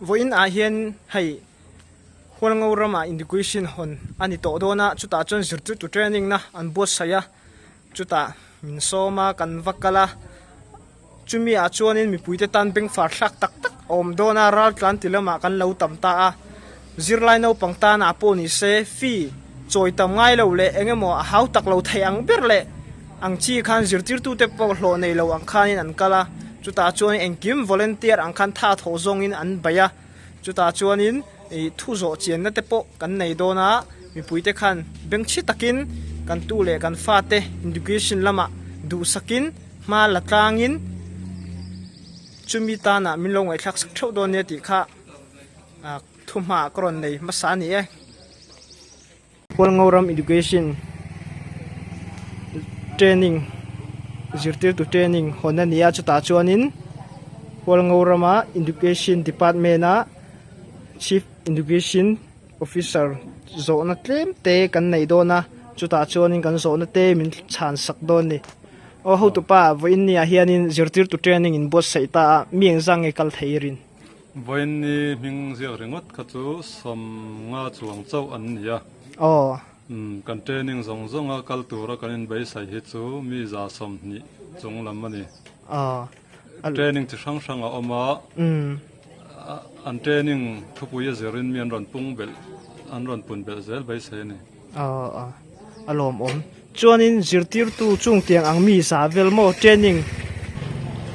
voin a hian hei hol ngorama education hon ani to dona chuta chon zirtu tu training na an boss saya chuta min soma kan vakala chumi a chuanin mi puite tan beng far thlak tak tak om dona ral tlan tilama kan lo tamta a zirlai no pangta na po ni se fi choi tam ngai lo le engemo a hau tak lo thai ang ber le ang chi khan zirtir tu te po hlo nei lo ang khanin an kala chuta chuan engkim volunteer ang khan tha tho zong in an baya chuta chuanin e thu zo chen na te po kan nei dona mi puite khan beng chi takin kan tu le kan fa te education lama du sakin ma latangin chumi ta na min lo ngai thak sak tho don ne ti kha thuma kron nei masani e hol ngoram education training zirtir tu training hona nia chuta chuanin hol ngorama education department a chief education officer zona tlem te kan nei dona chuta chuanin kan zona te min chan sak don ni o ho tu pa voin nia hianin zirtir tu training in boss saita mieng zang e kal theirin voin ni ming zia ringot kha chu som nga chuang chau an nia oh kan training zong zong a kal tura kan in bai sai hi chu mi za som ni chung lam ani training chi sang sang a oma an training thupu ye zerin mi an ron pung bel an ron pun bel zel bai sai ni alom om chuanin zirtir tu chung tiang ang mi sa vel mo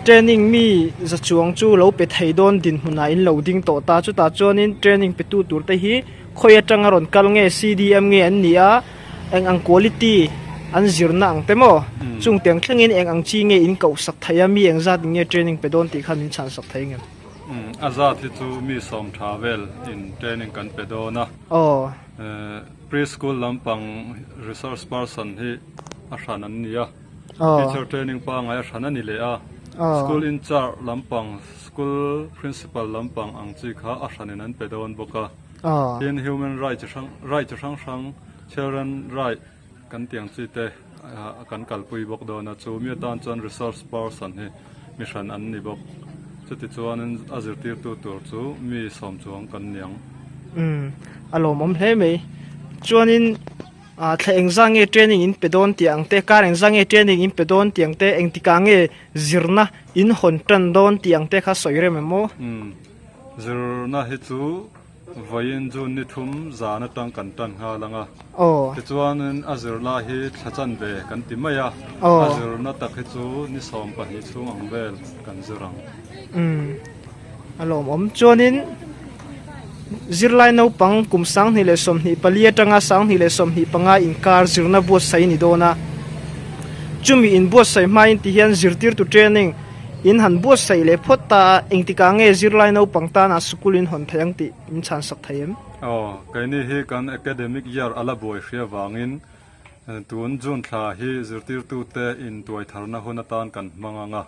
training mi za chuang chu lo pe thei don din huna in loading to ta chu ta chuanin training pe tu tur te hi khoya tanga ron kal nge CDM nge an nia eng ang quality an zirna ang temo chung tiang thlengin eng ang chi nge in kau sak thaya mi eng za ding nge training pe don ti khan in chan sak thai nge azat hi chu mi som travel in training kan pe do na preschool lampang resource person hi ashan an nia teacher training pa ngai ashan ani le a school in charge lampang school principal lampang ang chi kha ashan an pe don boka in human right sang children right kan tiang chi te kan kalpui bok do na chu mi tan chon resource person hi mission an ni bok chuti chuan azirtir tu tur chu mi som chuang kan niang alom om hle me chuanin thleng zange training in pedon tiang te kareng zange training in pedon tiang te engtikange zirna in hon tan don tiang te kha soire memo zirna hi chu vain jun ni thum zana tang kan tan ha langa te chuan azirla hi thachan be kan ti maya azirna tak hi chu ni som pa hi chung ang vel kan zirang alom om chuanin zirlai no pang kum sang ni le som ni palia tanga sang ni le som ni panga inkar zirna bo sai ni dona chumi in bo sai mai ti hian zirtir tu training in han bo sai le phota engtika nge zirlai no pangta na school in hon thayang ti in chan sak thayem kaini hi kan academic year ala boy hria wangin tun jun thla hi zirtir tu te in tuai tharna hona tan kan manganga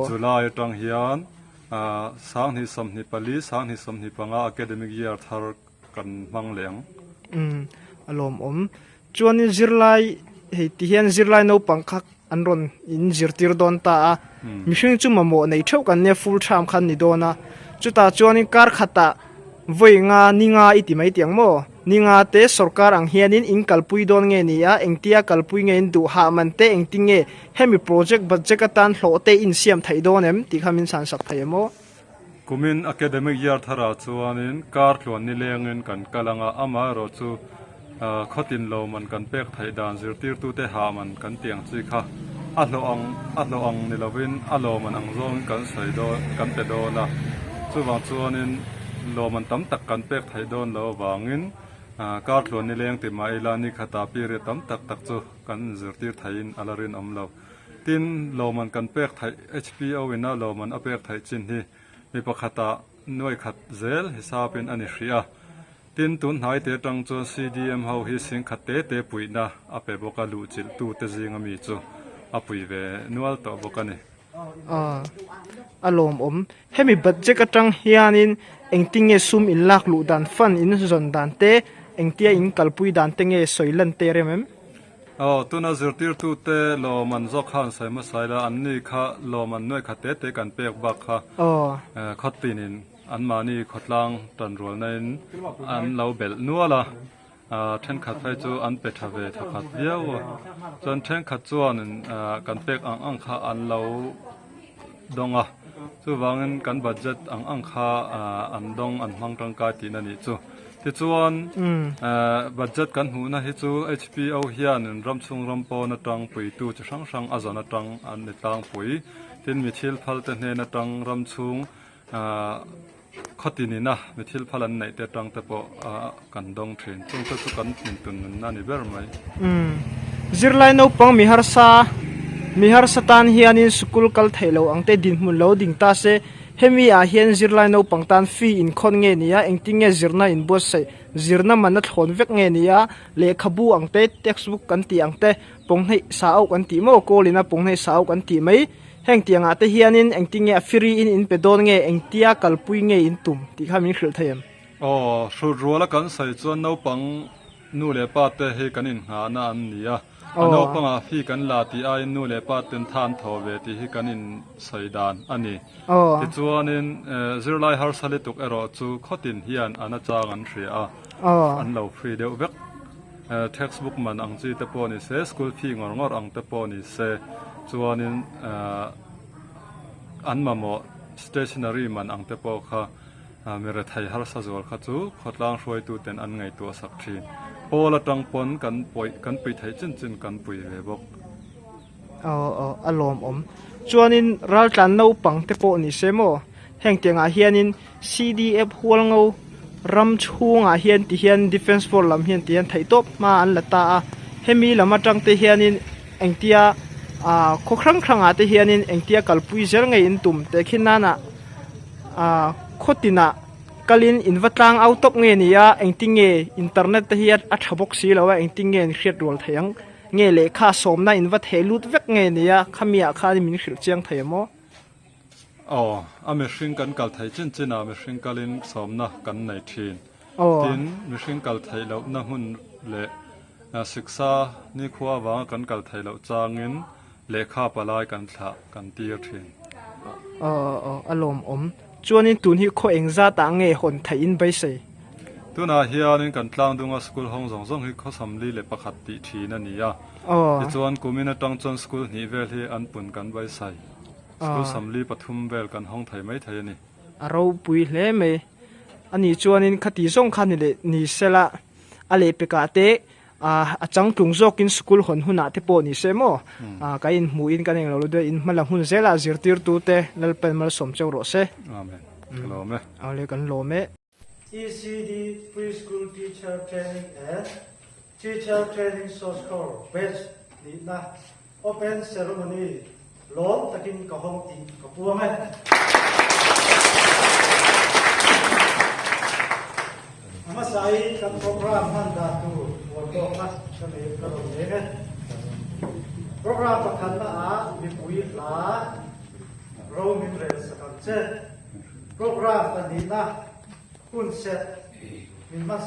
July tang hian sang hi som ni pali sang hi som ni panga academic year thar kan mang leng alom om chuan zirlai hei ti hian zirlai no pangkhak anron in zirtir don ta mihring chu mamo nei theu kan ne full time khan ni dona chuta chuan in kar khata voinga ninga iti mai tiang mo ninga te sarkar ang hianin in kalpui don nge nia engtia kalpui nge in du ha man te engtinge hemi project budget atan hlote in siam thai donem ti khamin san sak thaimo kumin academic year thara chuanin kar thlon ni lengin kan kalanga ama ro chu khotin lo man kan pek thai dan zirtir tu te ha man kan tiang chi kha alo ang ni lovin alo man ang zong kan sai do kan te do na chuwang chuanin lo man tam tak kan pek thai don lo wangin kar thlon ni leng ti mai la ni khata pi re tam tak tak chu kan zirtir thain alarin amlo tin lo man kan pek thai HPO ina lo man apek thai chin hi mi pakhata noi khat zel hisapin ani hria tin tun hai te tang chu CDM ho hi sing khate te puina ape boka lu chil tu te jinga mi chu apui ve nual to boka ni alom om hemi budget atang hianin engtinge sum in lak lu dan fan in zon dan te engtia in kalpui dan tenge soilan te remem tuna zirtir tu te lo man zo khan sai ma sai la anni kha lo man noi kha te te kan pek bak kha khatin in อันมานี่ขดลางตันรัวในอันเราเบลนัวละเทนขัดไฟจูอันเป็ดทะเวทัขัดเดียวจนเทนขัดจวนกันเป็กอังคาอันเราดงจูวางินกันบัดเจ็ตอังคาอันดงอันมังตังกาตีนันนี่จูที่จวนบัดเจ็ตกันหูนะที่จู HPO เฮียนรำซุงรำปอนตังปุยตูจะช่างอาจจะนตังอันในตังปุยที่มีทิลพัลเตเนนตังรำซุงข้อที่นี่นะมีทิลพลันในแต่ตังแต่พอกันดงเทรนจงจะกันเป็นตุนนั่นนี่เบอร์ไหมจิรไลนปังมิฮาร์สตันเฮียนินสกุลกัลเทโลอังเตดินมุนโลดิงตาเซเฮมีอาเฮียนจิรไลนปังตันฟีอินคอนเงนียเองติงเงจิรนาอินบอสเซจิรนามันนัดขนเวกเงนียเลขบูอังเตเท็กซ์บุ๊กกันตีอังเตปงให้สาวกันตีโมโกลินะปงให้สาวกันตีไหมแห่งเตียงอาเตเฮียนินเองติงเงฟรีอินเปโดนเงเองเตียกัลปุยเงอินตุมที่ข้ามีขิลเทียมอ๋อสุดรัวละกันใส่จวนนปังนู่เลปาเตให้กันอินหานาอันนี้อันนปังอาฟีกันลาตีไอนู่เลปาเต็นทานทอเวทีให้กันอินใส่ดานอันนี้ที่จวนนินจิรไลฮาร์สลิตุกเอรอจูข้อตินเฮียนอันนั้นจางันเสียอันเราฟรีเดียวเวกtextbook มันอังจีเตปอนิเซสกูลฟีงอร์งอร์อังเตปอนิเซจวนนินอันมาโม stationery มันอังเตปอค่ะมีระไทยฮาร์สจวลขัดจูขดลางช่วยตูเต็นอันไงตัวสักทีโอละตังปนกันป่วยกันไปไทยจินกันปุยเวบกอารมณ์จวนนินรัลตันนูปังเตปอนิเซโมแห่งเตียงอาเฮียนิน CDF หัวงเอารำชูงอาเฮียนที่เฮียน defense for ลำเฮียนที่เฮียนไทยตบมาอันละตาเฮมีลำมาจังที่เฮียนินเองเตียคุครั้งอาที่เฮียนินเองเตียกัลปุยเจริญไงอินตุมแต่ขินนั่นโคตินะกัลินอินวัตรังเอาตบเงี้ยนี่ยเองติงเงอินเทอร์เน็ตที่เฮียอัดหับกสีแล้วว่าเองติงเงเครียดรัวเทียงเงี้ยเลขาสมนะอินวัตเฮลุดเวกเงี้ยนี่ยขมีอาคาดิมินขิลเจียงเทียมอ๋ออเมริกันกัลไทยจินอเมริกันลินสมนะกันในทีนทีนอเมริกันกัลไทยแล้วนะหุ่นเละศึกษานี่ขวาวางกันกัลไทยแล้วจางเงินเลขาปลายกันถะกันตีทีนอารมณ์จวนนี้ตุนที่เขาเองจะต่างเงี้ยคนไทยอินไปเสียตัวน่าเฮียนี่กันตั้งตรงสกุลห้องส่งให้เขาสำลีเลปขัดตีทีนั่นนี่อ่ะจวนกูมีนัดตั้งจนสกุลนี้เวลที่อันปุ่นกันไปใส่สกุลสำลีปฐุมเวลกันห้องไทยไม่ไทยนี่เราปุยเล่ไหมอันนี้จวนนี้คดีส่งคันนี่เลยนี่เสละอะไรไปกาเตะจังตุงโจกินสกุลคนหุ่นอาเทปนี่เสมอก็อินหูอินกันเองเราด้วยอินมาละหุ่นเซล่าจิรติร์ตูเตนั่นเป็นมาสมเจ้าโรเซอาเมนโลเมเอาเลยกันโลเม ECD Preschool Teacher Training and Teacher Training Source Core Batch นี่นะ Open Ceremony ล้อมตะกินกับห้องตีกับปัวไหมมาใส่กับโปรแกรมฮันดาตูวันโตมาก็เลยกระโดดเลยโปรแกรมประคันละมีปุ๋ยหลาเรามีเรสกันเช่โปรแกรมตันนี้นะคุณเสร็จมีมา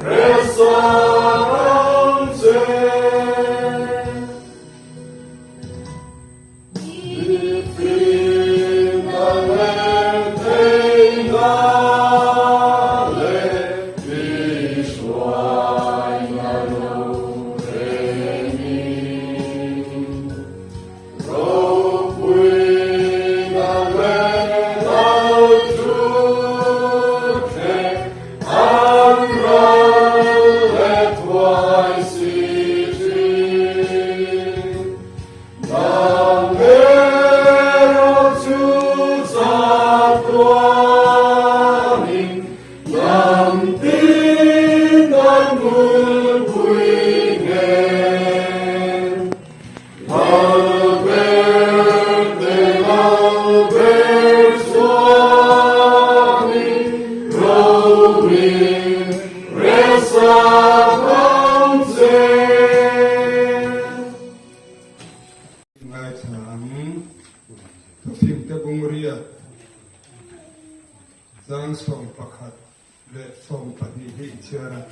Resa งายถามทุกสิ่งแต่บุงเรียดสร้างสมประคัดและสมปฏิหิเชื่อนะ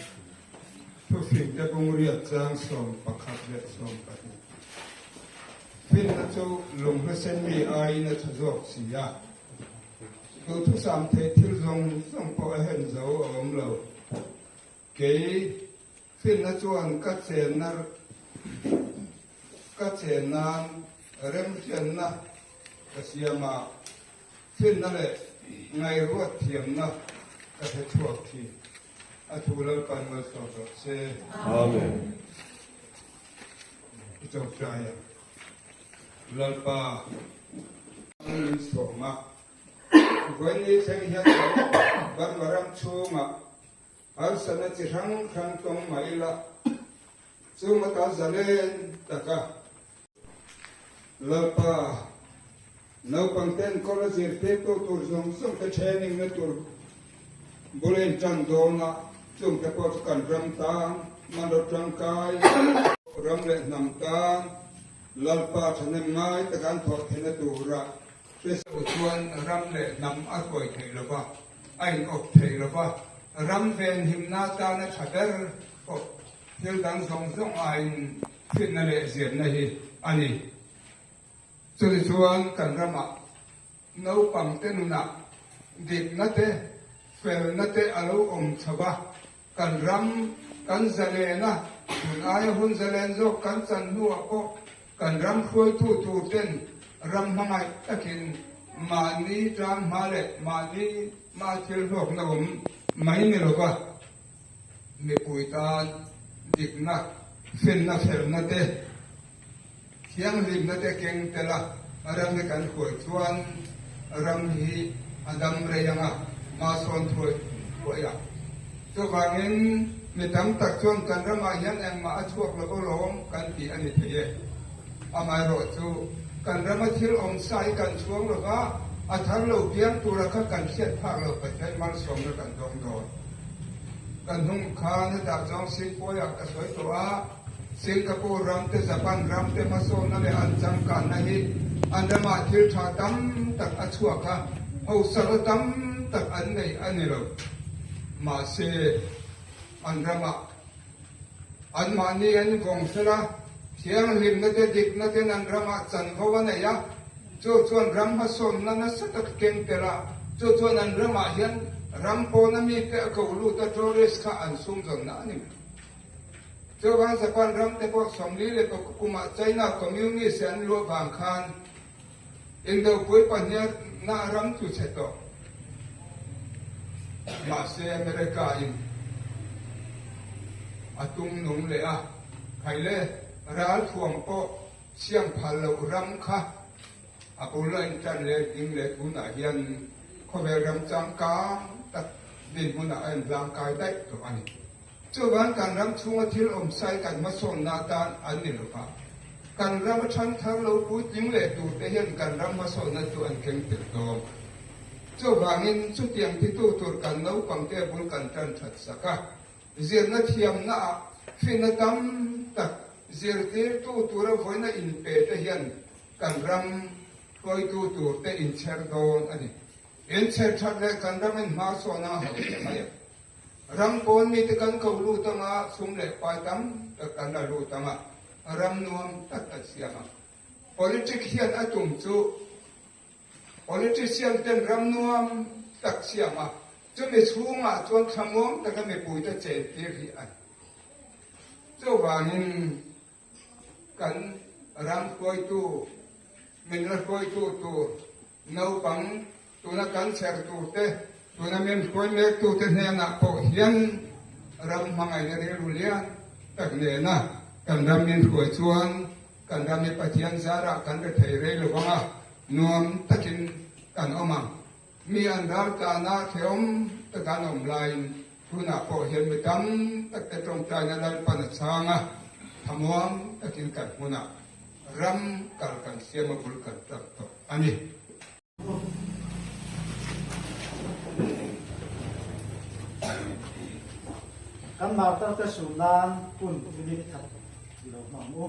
ทุกสิ่งแต่บุงเรียดสร้างสมประคัดและสมปฏิฟินนะจูลงพระเส้นมีไอนะทศกเสียดูทุกสามเทที่ทรงพอเห็นเจ้าอมเราเก๋ฟินนะจวนกัดเสนนะกัดเสนนานเริ่มเทียนนะกเสียมาฟินนั่นแหละไงรวดเทียมนะก็จะช่วยทีอาทุลปันมาสอบเส Amen. จบใจลัลปาลิสโมาวันนี้เสียงเฮียบันมารังชูมาอาสนะจิรังขันตรงไม่ละซูมาตาจะเล่นตะกะลัลปานาปังเต้นคนละสิเทตัวตัวส่งส่งแต่เชนิงนะตัวบุเรนจันโดนะส่งแต่พอสกันรำตางมันรถร่างกายรำเล่นน้ำตาลัลปาฉันไม่ไม้แต่การถอดเห็นตัวระเพื่อสุดชวนรำเล่นน้ำอัดไว้เทลว่าไอ้ออกเทลว่ารำเวนหิมนาตานะชัดเดอร์ก็เที่ยวดังส่งไอ้ฟินนั่นแหละเสียนนะฮีอันนี้สุดชวนกันรำอ่ะน้าปังเต้นน่ะดิบนัดเตเฟลนัดเตอารมณ์ชบะกันรำกันเจริญนะคุณอายหุ่นเจริญโจกันจันนัวก็กันรำคุยทูเต้นรำมาไงตะกินมานี้จางมาเลยมานี้มาเที่ยวโลกนะผมไม่เนี่ยหรอกว่ามีปุยตาดิบนักฟินนักเฟลนัดเตเที่ยงริมนัดเตเก่งแต่ละรำในการคุยชวนรำฮีอันดำเรียงอ่ะมาสอนถวยอ่ะตัวบางเงินมีทั้งตักชวนกันรำมาเห็นเองมาช่วยแล้วก็ร้องกันตีอันนี้เทียอามาโรจูกันรำมาที่องใส่กันช่วงแล้วก็อาทารเราเพียงตัวละกันเสียดภาคเราไปใช้มันสมแล้วกันดองดอนกันหุ่งคานดับจองสิงคโปร์อยากสวยตัวสิงคโปร์รำเตญี่ปุ่นรำเตมาโซนนั่นเลยอันจังกันนะฮีอันเดมาที่ท่าตั้มตักอัชวะค่ะเอาสารตั้มตักอันนี้เรามาเสอันรำอันมานี่อันกงสระเที่ยงริมนั่นเด็กนั่นนันรำจันเขาวันไหนยะจู่ชวนรำมาสนนั่นสักเก่งเตละจู่ชวนนันรำเห็นรำโพนันมีเตะกูรู้แต่โทรเรสข้าอันสุ่มจนนั่นนี่จู่วันสักวันรำเตะพวกสมลีเลยก็กุมาใจน่าคอมมิวนิสต์อันรัวบางคันอินเดียคุยปัญญาน่ารำจุดเสร็จต่อมาเซอเมริกาอินอาตุงนุ่มเลยอ่ะใครเลยร้านถ่วงก็เสียงพันเรารำค่ะอาปุลอินจันเลยอิงเลยคุณอาเฮียนเขาไปรำจังกาตัดดินคุณอาเอ็นร่างกายได้ตัวอันนี้เจ้าบ้านการรำช่วงที่อมใส่กันมาส่งนาตานอันนี้หรือเปล่าการรำชั้นทั้งเราพูดยิ่งเลยดูแต่เห็นการรำมาส่งนั่นตัวอันเก่งติดตัวเจ้าบางอินสุดยังที่ตัวตัวกันเราปังเตบุลกันจันทัดสักเจียนนัดเทียมนะฟินตั้มตักเจียร์เตตัวตัวเราไว้นะอินเปตเฮียนกันรำคอยตัวเตอินเชอร์โดนอันนี้อินเชอร์ชัดเลยกันรำมันมาส่งนะเขาจะไม่รำปนมีแต่กันเขารู้ตั้งอ่ะสมเด็จไปตั้มแต่กันได้รู้ตั้งอ่ะรำนวมตัดเสียมา politic เฮียนอาตุ่มจูpolitician เต้นรำนวมตัดเสียมาจะไม่ชูมาจนขมวงแต่ก็ไม่ปุยจะเจ็บที่ที่อันเจ้าว่าหินกันรำคอยตัวมินรำคอยตัวน้าปังตัวนักการเชิดตัวเตตัวนั้นมินคอยเล็กตัวเตเนี่ยนักพอเฮียนรำมังไงเนี่ยเรื่องเลี้ยงแต่เนี่ยนะกันรำมินคอยชวนกันรำมินปฏิญาณสาระกันไปเทเรื่องหรือว่านวมตะกินกันออกมามีอันดับการนาเทียมตะการอมไลน์ทุนพอเห็นไปตั้มตะแต่ตรงใจนั้นปันช่างอ่ะทำวงตะกินกันมุนรำกันเสียมาบุลกันตัดต่ออันนี้ kan martar te sunan kun minit khat lo ma mu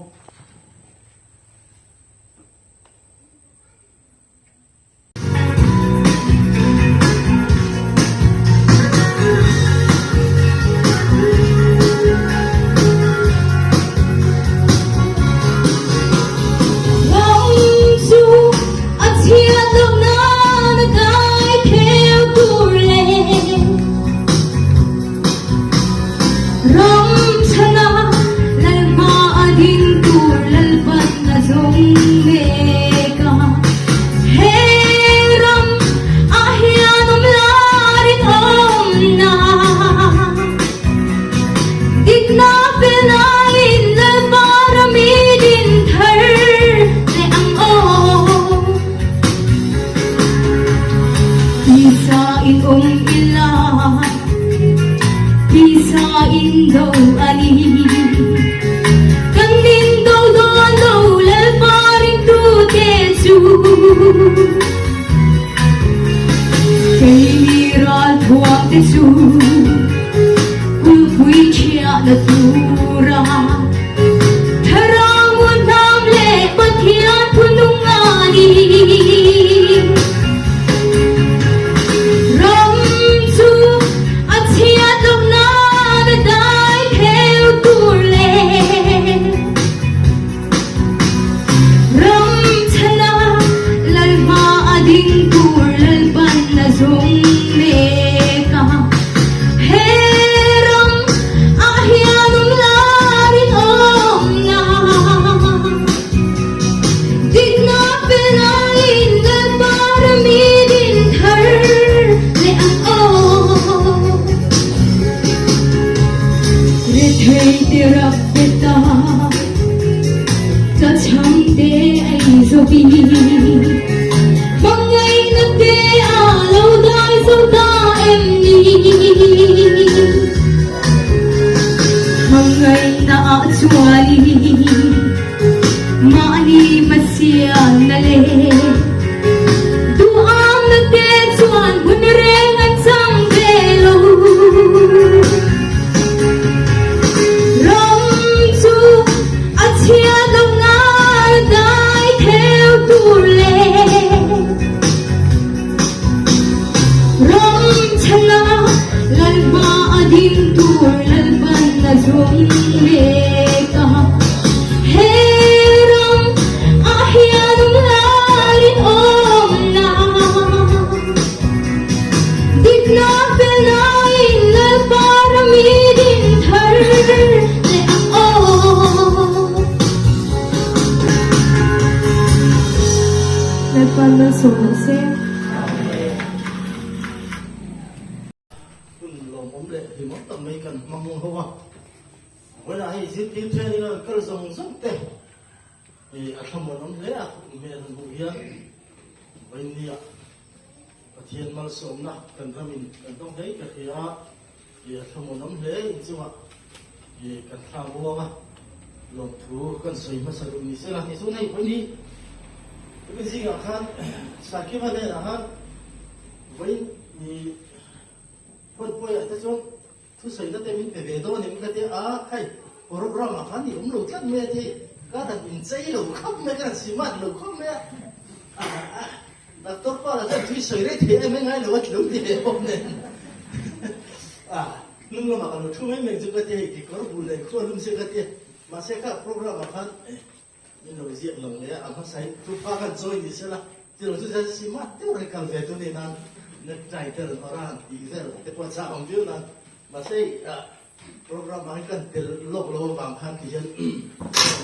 program mai kan tel lok lo bang khan ti jan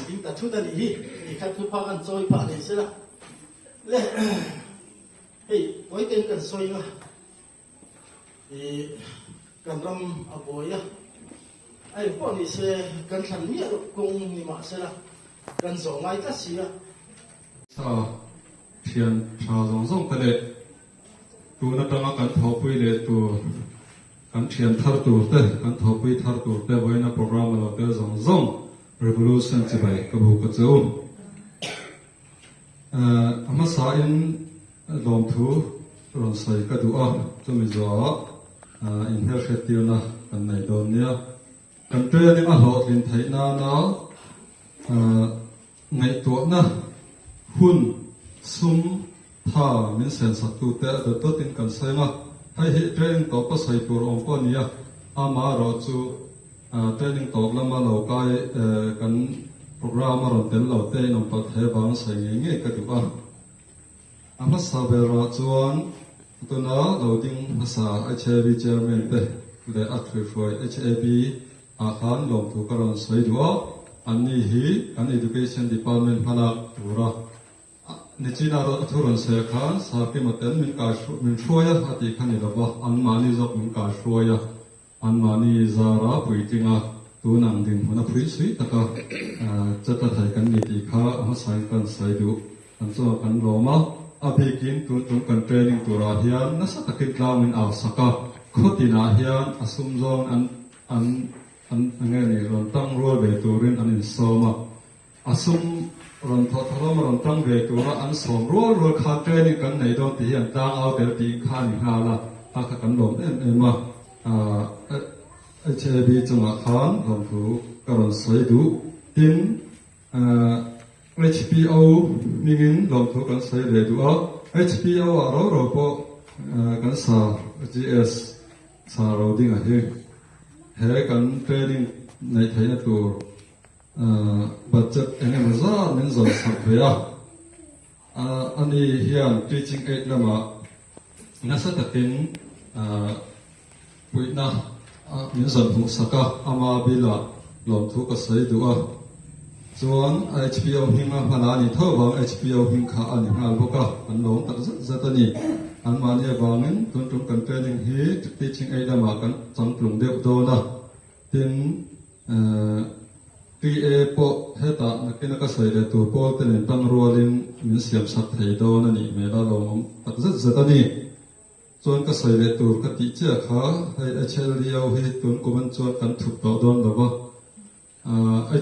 ding ta thu ta ni hi khat thu pa kan choi pa ni sela le hey oi ten kan soi nga kan ram aboya ai po ni se kan than mi ro kong ni ma sela kan zo mai ta sia sa thian tha zong zong ta le tu na tanga kan thopui le tu kan thian thar tur te kan thopui thar tur te voina program lo te zong zong revolution chi bai ka bu ka cheu ama sa in lom thu ron sai ka du a chumi zo in her khetir na kan nei don nia kan training a lot in thai na ngai to na hun sum tha min sen sak tu te da to tin kan sai ma hai he training to pa sai tur om ko nia ama ro chu training to lama lo kai kan program ron tel lo te nom pa the bang sai nge ka tu a ama sa be ra chuan tu na lo ding sa HAB chairman te le at free HAB a khan lom thu ka ron sai du an ni hi an education department phana tura ni china ro thuron se khan sa ke maten min shoya ati khani lo ba an mani jok min ka shoya an mani zara puitinga tu nang din hona phui sui taka chata thai kan ni ti kha ha sai kan sai du an cho kan roma a bikin tu kan training tura hian na sa takin tlaw min aw saka khotina hian asum zong an nge ni ron tang rual be turin an in soma asum ron thotholom ron tang be tura an som rual kha training kan nei don ti hian tang aw tel ti kha ni hala ta kha kan lom em ma HAB chunga khan lom thu karon sai du tin HPO mingin lom thu kan sai le du a HPO a ro po kan sa GS sa ro ding a he kan training nei thaina tur budget ene maza min zon sak veya ani hian teaching aid lama nasa takin puina min zon thu saka ama bila lom thu ka sai du a chuan HPO hinga phana ni tho bang HPO hing kha ani ngal boka an lom tak zat ani an mani bangin tun kan training hi teaching aid lama kan changplung deuh do na tin PA po heta nakina ka sai le tu po ten tang rolin min siam sat thei do na ni me la lom tak zat ani chuan ka sai le tur ka ti che kha hai HLDO hi tun ko ban chuan kan thup do don lo ba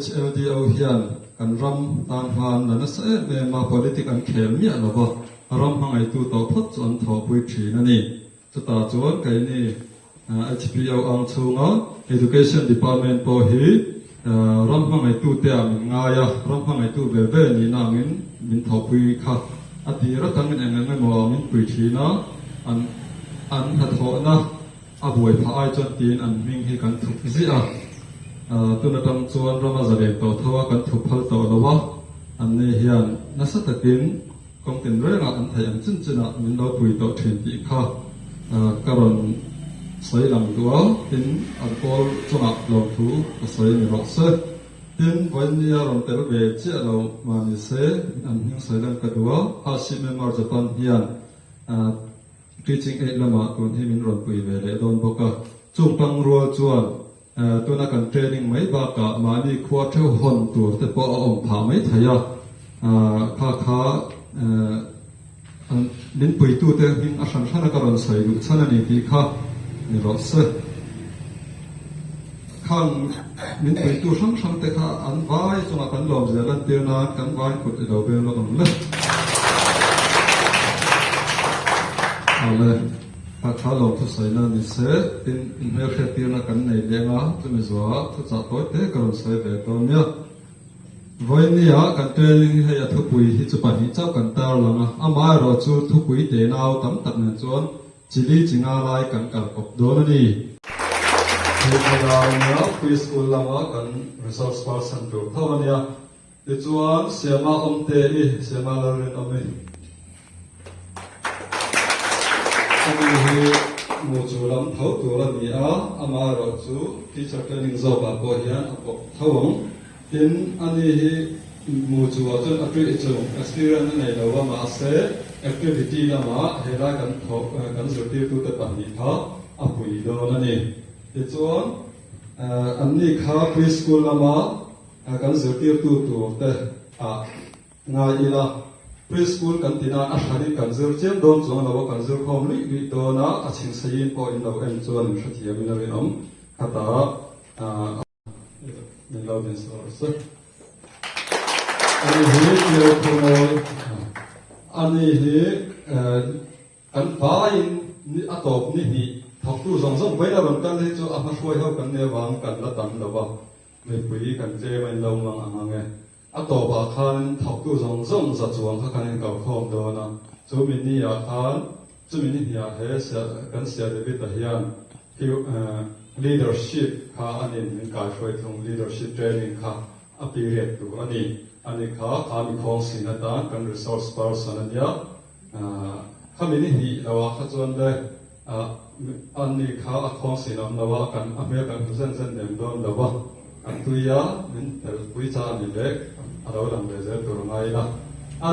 HLDO hian kan ram tan han na sa me ma politic an khel mi lo ba ram hangai tu to phot chuan tho pui thi na ni chuta chuan kai ni HPO ang chunga education department po hi ram hangai tu te am nga ya ram hangai tu ve ve ni na min tho pui kha ati ra kan min eng mo min pui thi na an ha tho na a buai pha ai chon tin an ming hi kan thup zi a tu na tam chuan rama zare to thawa kan thup phal to lawa an ne hian na sa takin kong tin re nga an thai an chin china min lo pui to thin ti kha karon sai lam tua tin an pol chunga lo thu ka sai ni ro se tin voin nia ron tel ve che lo ma ni se an hing sai lam ka tua a si member japan hian teaching aid lama kun hi min ron pui ve le don boka chung pang rual chuan tu na kan training mai ba ka ma ni khwa theu hon tur te po om pha mai thaya kha min pui tu te hing a san thana ka ron sai du chana ni ti kha ni ro se khang min pui tu sang te kha an vai chunga kan lom ze lan te na kan vai kut lo be lo dong le ale kha lom thu sai na ni se tin me khe ti na kan nei le nga tu me zo thu cha toy te ka ron sai ve to nya voi ni ya kan training he ya thu pui hi chu pa hi chau kan tar langa ama ro chu thu pui te nau tam tak na chuan chili chinga lai kan kal kop do na ni he ka na pui school lama kan resource person to thawania ti chuan siama om te ni siama la ren ome ami hi mu chu lam thau tu la ni a ama ro chu teacher training zo ba ko hian a ko thawong tin ani hi mu chu a chun atri chu experience nei lo wa ma se activity la ma hela kan tho kan zurti tu ta pa ni tha a pui do na ni ti chuan anni kha preschool la ma kan zurti tu te a nga ila preschool kan tina a thari kan zur chem dom chuan lo kan zur khom li do na a ching sayin po in lo en chuan thia min rin om khata min lo din so ani hi le khono ani hi kan pain ni atop ni hi học tu dòng dòng với là bằng căn thì cho ăn xuôi hậu căn nè vàng căn là tầm đầu vào mình quý căn chế mình lâu mà ăn nghe tổ bà khan học tu dòng dòng giật chuồng các căn cầu khom đó na chú mình đi khan chú mình đi hết sẽ căn sẽ để biết là hiền kiểu leadership kha anh mình cái phơi thông leadership training kha period tu anh kha mình không xin là ta căn resource person anh nhá kha mình đi là kha chuan đây anh kha không xin là kan American dân dem don là anh tu ya mình tel quý cha mình đấy ở đâu làm để dễ tu ngay đó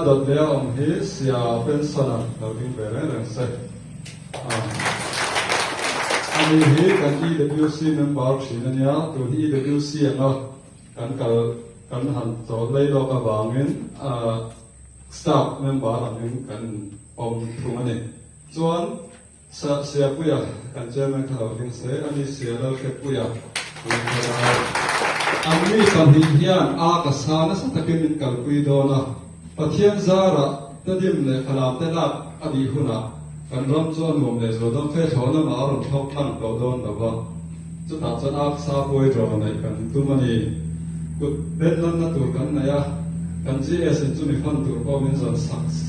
đợt này ông hi sia pension đầu tiên về đấy là sẽ anh hi kan EWC member xin anh nhá tu EWC anh kan han cho lấy lo cái vàng staff member anh kan om thung anh chuan sia puya kan chairman thao ding se ani sia lo ke puya anh mi kan hi hian ka sana sa takin min kal pui do na pathian zara tadim le khalam te la adi huna kan ram chuan mom le zo dom fe thona ma ron thok thang ko don da ba chu ta chuan sa poi ro nei kan tu mani kut ben lan na tur kan na ya kan ji esen chu mi fan tur ko min zon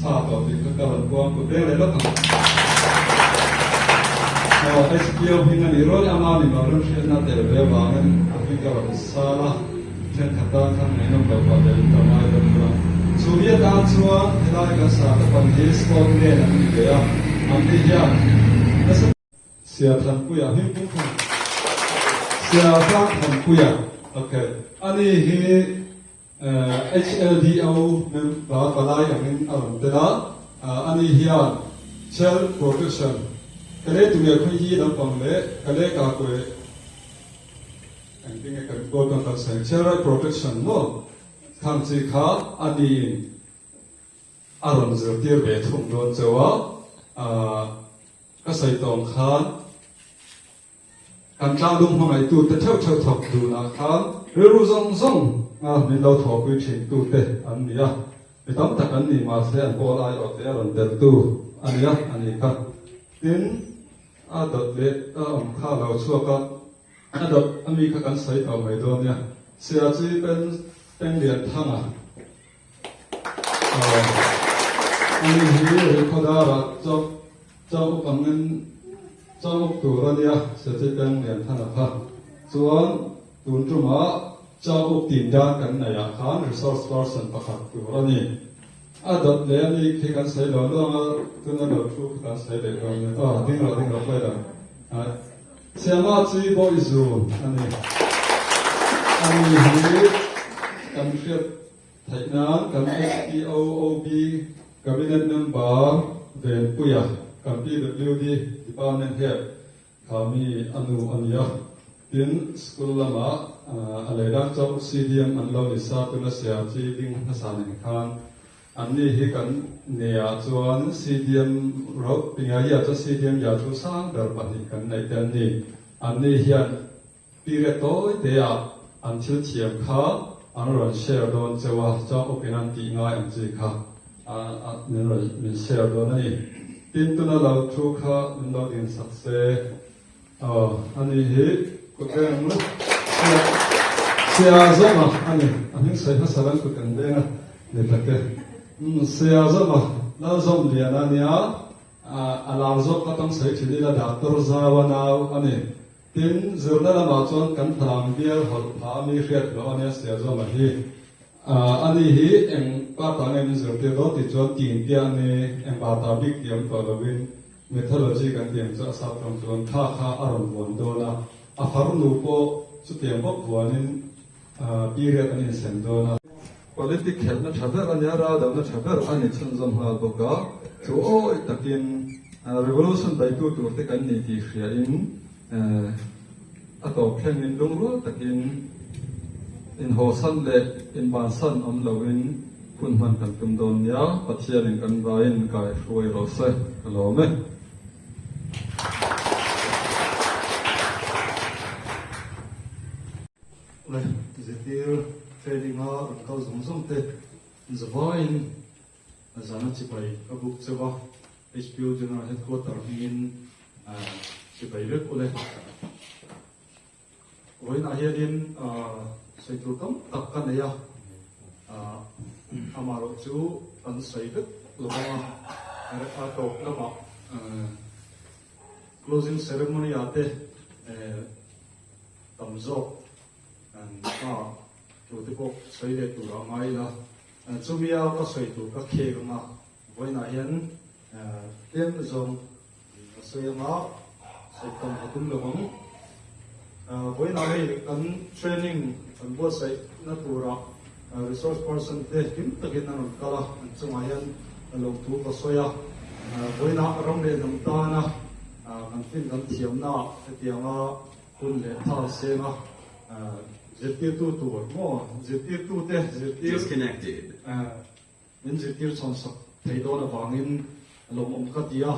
sa to ti ka ron ko ku be le lo kan SPO hingan irol amani marum shena tel be wangan apika sala chen khata khan nei nom ba ba del tamai da pura suria ta chua helai ka sa ta pan hi sport ne na ni be ya am ni ya sia than puya him pum pum sia than puya okay ani hi HLDO mem ba palai amin alam tela ani hian cell protection cái lẽ tụi mình khi đó bằng lẽ cái lẽ cả quê anh tiếng cái câu còn cần sáng child protection mà tham chỉ khá anh đi aron giờ tiêu về thùng đồn châu cái sài tòng khá anh cha đúng hôm nay tụi ta theo theo thọc tụi na khá rồi rong rong mình đâu thọ quy trình tụi te anh đi vì tóm tắc anh đi mà sẽ anh có ai ở thế aron del tu anh đi khá tin đợt lệ khá lâu xua cả đợt anh mi khá cắn sấy tàu mấy đôi nha xia chỉ bên liền thang anh hi khó đa là cho bằng ngân cho tủ ra nha xia chỉ bên liền thang là chuan tuần trung á cho tìm ra cái này khá resource person bắt tủ ra nè đợt lễ này khi kan say lo lo tu na lo chu kan say le lo ding lo phải là siama chi boy zu ani hi kan fiat thai na kan SPOOB cabinet member ven puya kan PWD department head kami anu ania tin school lama alaidak chau CDM an lo lisa tu na sia chi ding hasan khan anh hi kan nea chuan CDM ro pinga ya cha CDM ya chu sang dar pa hi kan nei ten ni anh hian pire toi te ya an thil thiam kha an ron share don chewa cha open an ti ngai an chi kha nen ron min share don ani tin tu na lo thu kha min lo din sak se anh hi ko kan mu sia zama anh sai ha salan ko kan de na ne take sia zama la zom lian ania alam zok ka tang sai thili la doctor zawanau ani tin zurna la ma chuan kan thang bial hol pha mi hriat lo ania sia zoma hi ani hi eng pa ta nge zur te do ti chuan tin pia ne eng ba ta big tiam to lovin methodology kan tiam cha sa tong chuan kha aron bon do na a phar nu po chu tiam bok buanin period ani sen do na political na thaber ania ra da na thaber ani chun zom ha boka chu oi takin revolution by tu tu te kan ni ti hria in ato khen in lung ro takin in ho san le in ban san om lo in kun man kan tum don ya pathian in kan vai in kai hruai ro se lo me le zetir training ha kau zong zong te zvain azana chi pai abuk chewa HPO general headquarter in chỉ phải biết ô lên với na hiện in xây tu công tập căn này amaro chú ăn xây biết lúc mà tổ lúc mà closing ceremony ate tầm dọc chủ tịch quốc xây để tụ ra mai là chú mía có xây tụ các khe mà với na hiện tiền dùng xây mà xây tầm hạt cũng được không với na hiện cần training cần bớt xây nó tụ ra resource person để kiếm thực hiện năng lực là chú mai hiện lồng thu có xây với na rong để nằm ta na cần phim cần thiểm na thì tiếng kun để thao xe na diệt tiêu tu tu mo diệt tiêu tu te diệt tiêu disconnected. nên diệt tiêu son sắc thấy đó là vàng in lồng ông cát dia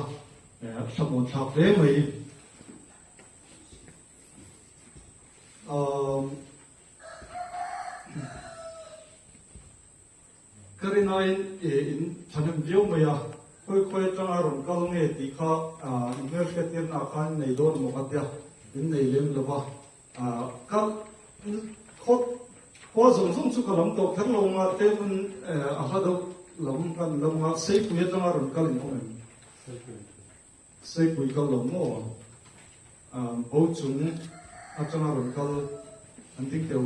sắp muốn tháp đấy mày cái này in thành viên mày khơi trong arun câu nghe thì khó người cái tiền nào khăn này đó một cái dia in này lên là ba các khó dùng dùng chút cái lòng tổ thắng lòng mà thế mình hết đâu lòng cái lòng mà xây quỹ trong arun câu này không xây quỹ cái lòng mà bố chúng trong arun câu anh tin theo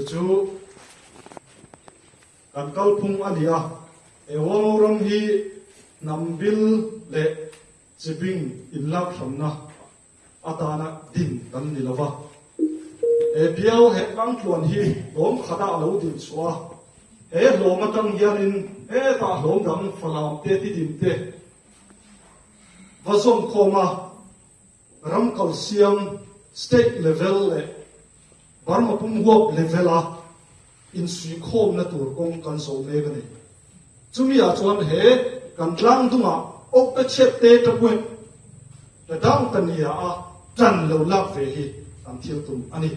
chú kan kalpung alia ewang hi nambil le chiping inlak thamna atana din kan nilawa biao he bang tuan hi lom khada lo din chua lom atang yanin ta lom dang falam te ti din te vasom khoma ram calcium state level le barma pum wop level a in sui khom na tur kong kan so me ga ni chumi a chuan he kan tlang dunga ok ta chet te ta pui ta dang tan ya a tran lo lak ve hi kan thil tum ani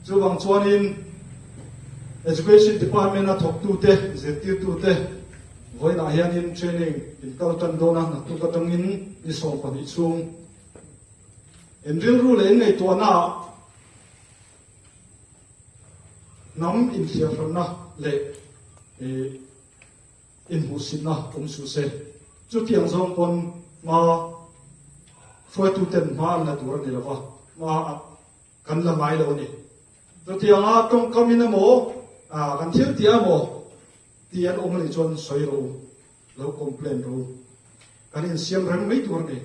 chu wang chuan in education department a thok tu te zeti tu te voi na hian in training in kal tan do na tu ka tang in ni som pa ni chung en ril ru le nei to na nam in khia na le in hu sin na su se chu tiang zong pon ma foi tu ten ma na tur ni lawa ma kan la mai lo ni chu tiang a tong kamina mo kan thil tia mo tian ong ni chon soi lo complain ro kan in siam ram mai tur ni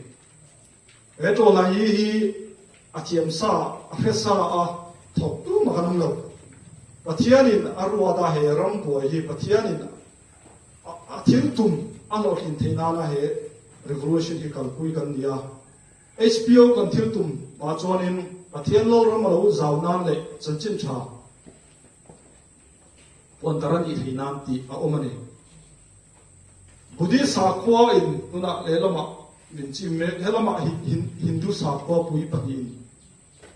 to la hi a chiam sa a fe sa a thok tu ma kan lo pathianin arwa da he ram bo hi pathianin a thil tum alo hin theina na he revolution hi kal kui kan dia hpo kan thil tum ma chuanin pathian lo ram lo zau nan le chanchin tha pon taran i theinan ti a omani budi sa khwa in tuna le lama min chi me helama hindu sa khwa pui pahin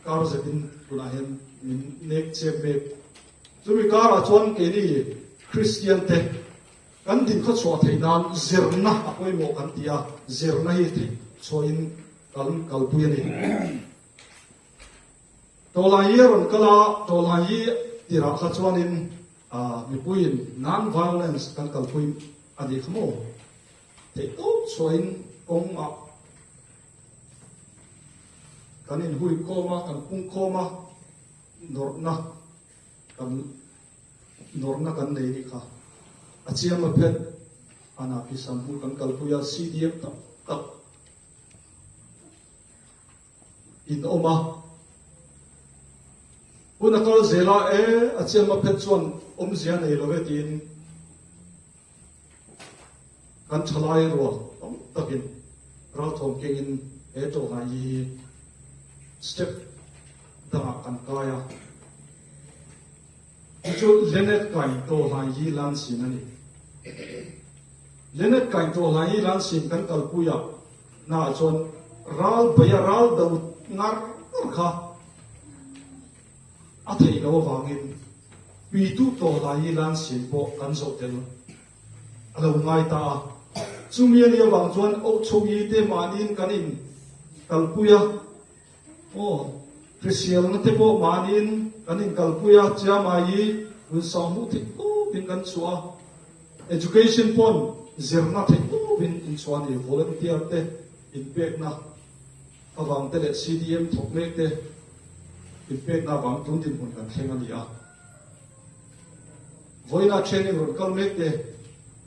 kar zakin tuna hen min nek che me zumi kara chuan ke ni Christian te kan din kho chwa theinan zirna apoi mo kan tia zirna hi the choin kal pui ni to la yeron kala to la yi tira kha chuan in mi puin non violence kan kal pui ani khmo te to choin kong ma kan in hui koma kan pung koma norna kan norna kan nei ni kha achiam a phet ana pi sampu kan kalpuya cdm ta in oma una kal zela achiam a phet chuan zia nei lo vetin kan thalai ro takin ra thom kengin to ha yi step da kan kaya chu lenet kain to lai yi lan sin ani lenet kain to lai yi lan sin kan kalpuya na chon ral baya ral da ngar kha a thei lo wangin pi tu to lai yi lan sin bo kan zo tel alo ngai ta Chumian ya wang chuan o chogi te manin kanin kalpuya o Christian na te po manin kanin kalpuya chia mai un samu te o bin kan chua education pon zerna te o bin in chuan ni volunteer te impact na awang te le CDM thokle te impact na wang tun din mun kan thenga ni a voina training ron kal mek te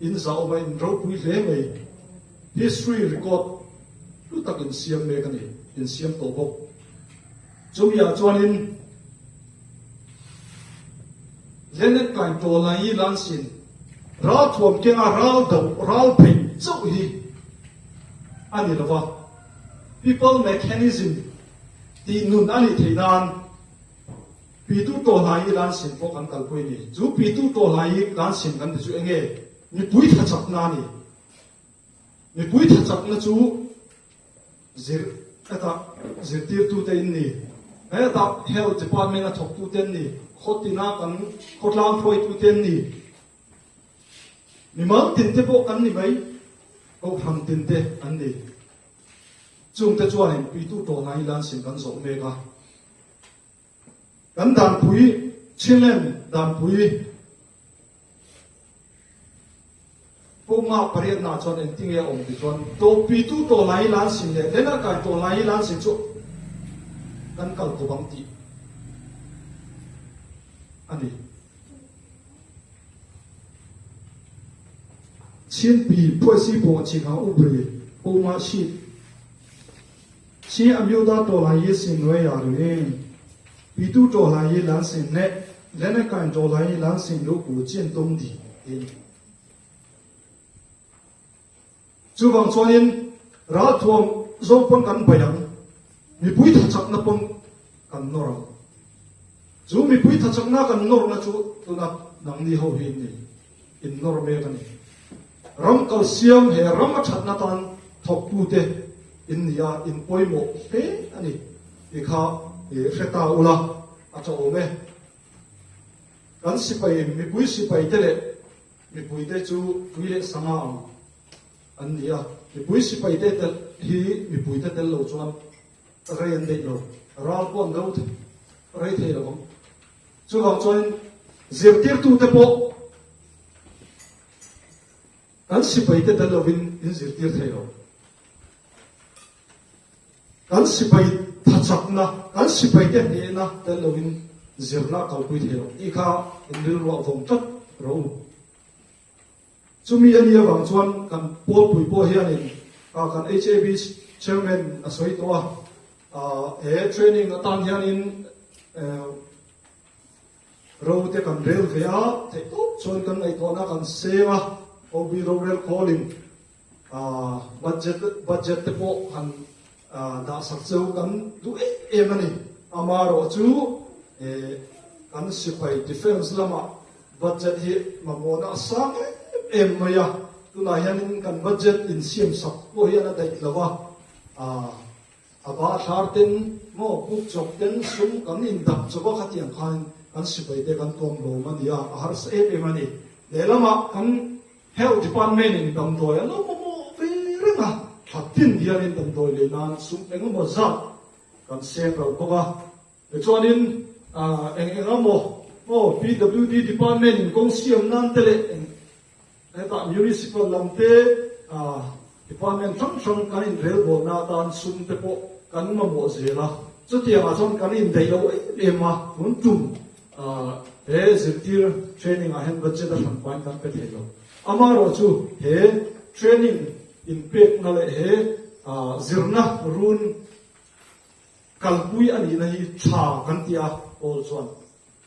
in zao mai in ro pui hle mai history record lu tak in siam me kan in siam to bok chumia chuanin lenet kain to lai lan sin ra thuam kenga ral do ral pin chau hi ani lawa people mechanism ti nun ani theinan pi tu to lai lan sin po kan kal pui ni chu pi tu to lai lan sin kan chu enge mi pui tha chak na ni mi pui tha chak na chu zir tir tu te in ni ta health department na thok tu ten ni khotina kan khotlang phoi tu ten ni mi mang tin te po kan ni mai ko ham tin te an ni chung te chuan pi tu to lai lan sin kan zo me ka kan dan pui chilen dan pui po ma pariat na chuan en tinge om ti chuan to pi tu to lai lan sin le lena kai to lai lan sin chu kan kal ko bang ti ani chin pi phoi si bo chi ha u bri po ma si amyo da to lai sin we ya re pi tu to lai lan sin ne lena kai to lai lan sin lu ku chen dong di chu wang chuanin ra thuam zo pon kan bayang mi pui tha chak na pon kan nor chu mi pui tha chak na kan nor na chu tuna nang ni ho hin ni in nor me kan ram kal siam he ram that na tan thok tu te in ya in poimo he ani e kha e feta ula a cho me kan sipai mi pui sipai te le mi pui te chu pui le sanga an nia mi pui sipai te tel hi mi pui te tel lo chuan rain de lo ral pon lo the rai the lo chu wang chuan zir tir tu te po an sipai te tel lo in zir tir the lo an sipai tha chak na an sipai te he na tel lo in zir na kal pui the lo i kha in ril ro vom tat ro chumi ania wang chuan kan pol pui po hianin kan HAB chairman asoi to training atan hianin ro te kan rel vea te to chon kan ai to na kan seva ob ro rel calling budget te po han da sak cheu kan du mani amaro chu kan sipai defense lama budget hi mamona sang maya tuna hianin kan budget in siam sak po hian a dai lawa aba tharten mo puk chok ten sum kan in dap choba khatiang khan kan sipai te kan tom lo mania har se mani lelama kan health department in dam toy lo mo veranga thatin hianin dam toy le nan sum eng mo za kan se ro ko ga chuanin engamo PWD department in kong siam nan tele eta municipal lamte department thang kan in rel bo na tan sum te po kan ma mo zela chutia ma chon kan in dei lo ema mun tum he zirtir training a hen budget a han point kan pe thelo amaro chu he training impact na le he zirna run kalpui ani na hi tha kan tia ol chuan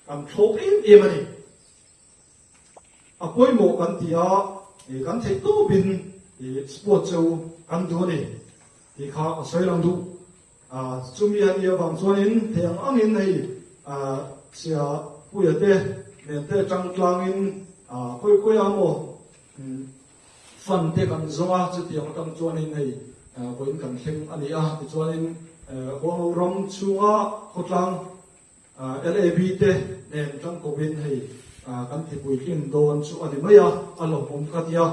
kan thok ani apoi mo kan tia kan thei tu bin sport chu kan du ni kha soi lang du chumi an ya wang chuan in theng angin nei sia puya te ne te tang tlang in koi amo fan te kan zonga chu tiang tam chuan in nei boin kan thleng ani chuan in hong rom chunga khotlang LAB te nen tang ko bin hei kan thi pui kim don chu ani maya alo pom katia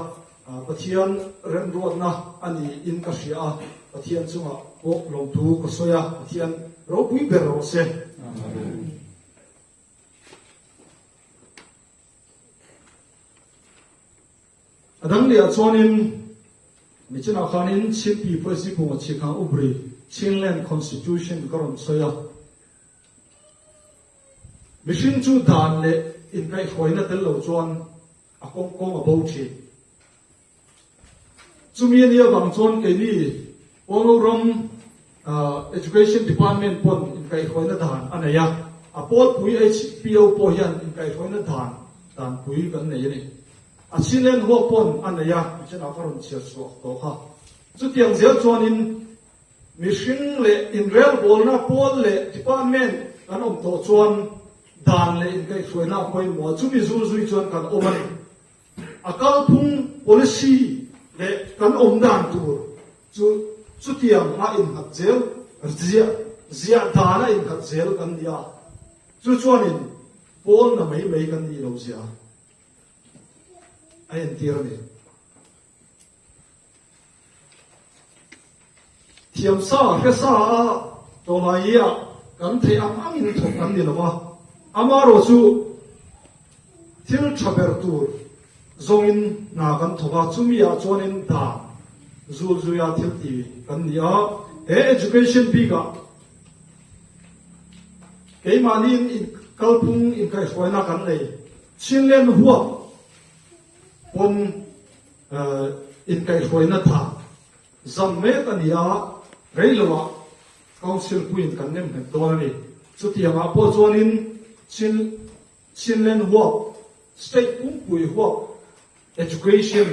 pathian ren ruột na ani in ka sia pathian chunga ko long tu ko soya pathian ro pui ber ro se adang lia chonin mi china khanin chin pi poisi ko chi kha ubri chinland constitution karon soya mission chu dan le in kai khoina tel lo chuan a kong kong a bo thi chumi ni bang chon ke ni oloram education department pon in kai khoina dan anaya a pol pui hpo po hian in kai khoina dan pui kan nei ni a chilen ho pon anaya chana karon chia so to kha chu tiang zel chuan in mission le in rel bol na pol le department kan om to chuan dan le in kai khoina poi mo chumi zu zui chuan kan omani akal phung policy le kan om dan tur chu tiang a in hat zel zia dana in hat zel kan dia chu chuan in pol na mai kan ni lo zia ai en tir ni thiam sa he sa to la ya kan thei am in thok kan ni lo wa amaro chu thil thaber tur zongin na kan thoba chumi ya chonin da zul zuya thil ti kan nia e education biga ke manin in kalpung in kai khoina kan nei chinlen huwa pon in kai khoina tha zamme tania reilowa council puin kan nem he donani chutianga po chonin chinlen huwa state pung pui huwa education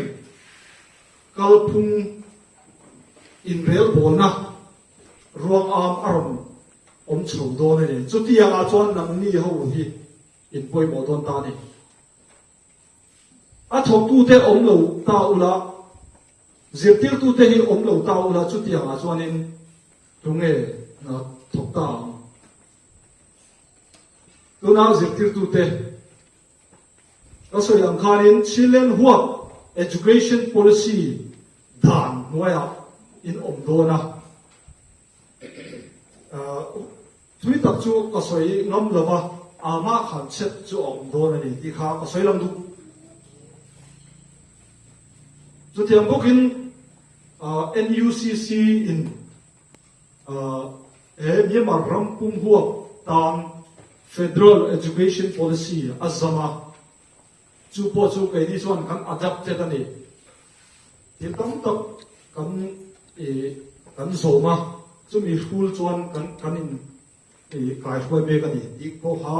kalpung in rel bona ruang am aram om chho do ne chutianga chon nang ni ho hi in poi mo don ta ni a thok tu te om lo ta ula zirtir tu te hi om lo ta ula chutianga chon in tunge na thok ta tuna zirtir tu te also yang khanin chilen huwa education policy dan noya in omdona thui tak chu kasoi ngam lova ama khan chet chu omdona ni ti kha kasoi lam du chu tiam bokin NUCC in Myanmar rampum huwa tam federal education policy azama chu po chu kai ni chuan kan adapt te tani til tam tak kan zoma chu mi school chuan kan in kai khoi be kan i ko ha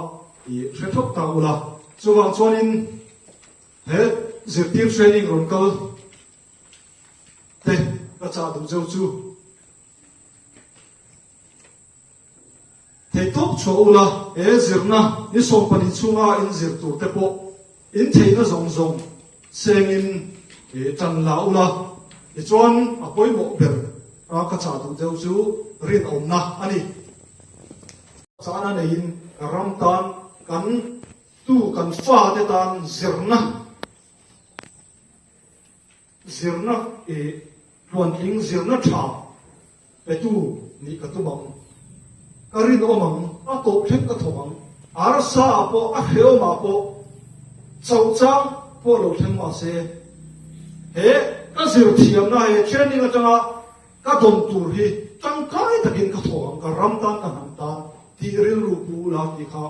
i thethok ta ula chu wang chuan in he zirtir training ron kal te ka cha du zeu chu thei top cho ula e zirna ni som pani chunga in zir tur te po in thei na zong zong sengin chan la ula i chuan a poi mo ber a ka cha du deu chu rin om na ani chana nei in ram tan kan tu kan fa te tan zirna luan ling zirna tha pe tu ni ka tu bang karin omang a to thek ka thomang ar sa po a heo ma po chau chang po lo theng ma se he ka zir thiam na he training atanga ka dom tur hi tang kai takin ka thomang ka ram tan ka ham tan ti ril ru pu la ti kha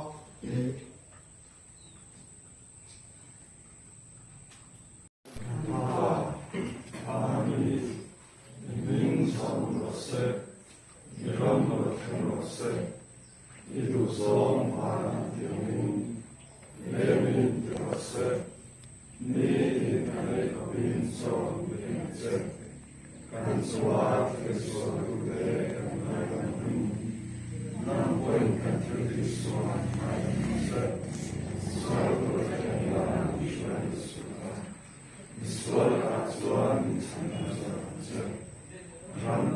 Ram